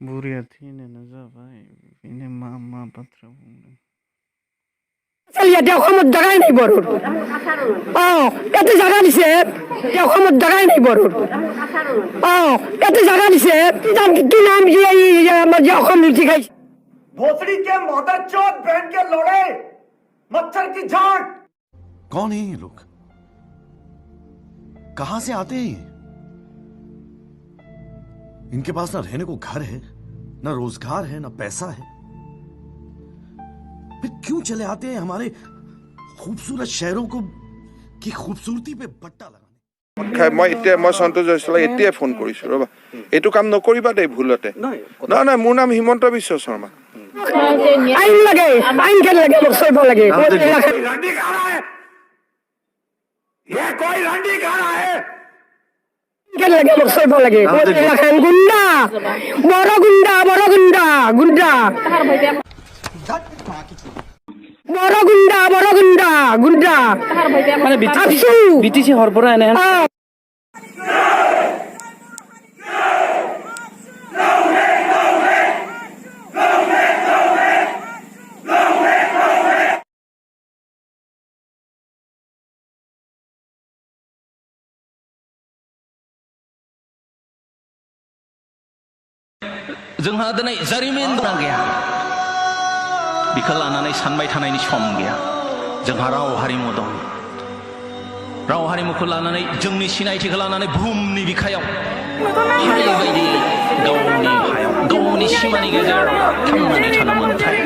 बुरिया थैनायानो जाबाय बेनो मा मा बाथ्रा बुंदों চালিয়া তেওঁ অসমত জাগাই নাই বড়োৰ ইয়াতে জাগা দিছে তেওঁ অসমত জাগাই নাই বড়োৰ ইয়াতে জাগা দিছে কি নাম যে আমাৰ যে অসম লুটি খাইছে भोसड़ी के मदर चौथ बहन के लोड़े मच्छर की झांक। कौन है ये लोग? कहां से आते हैं ये? इनके पास ना रहने को घर है, ना रोजगार है, ना पैसा है, फिर क्यों चले आते हैं हमारे खूबसूरत शहरों को की खूबसूरती पे बट्टा लगाने? মই সন্তোষ জয়ছলাই এতিয়াই ফোন কৰিছো ৰবা এইটো কাম নকৰিবা দেই ভুলতে নহয় নহয় মোৰ নাম হিমন্ত বিশ্ব শৰ্মা আইন লাগে আইন খেল লাগে মোক চলিব লাগে रंडी खा रहा है ये कोई रंडी खा रहा है খেল লাগে মোক চলিব লাগে গুন্ডা বড় গুন্ডা বড় গুন্ডা গুন্ডা বড় গুন্ডা বড় গুন্ডা গুন্ডা মানে বিটিসি হরপরা এনে जोंहा दिनै जारिमिन गोनां गैया बिखौ लानानै सानबाय थानायनि सम गैया जोंहा राव हारिमु दं राव हारिमुखौ लानानै जोंनि सिनायथिखौ लानानै बुहुमनि बिखायाव हारि बायदि गावनि हायाव गावनि सिमानि गेजेराव थांनानै थानो मोन्थाय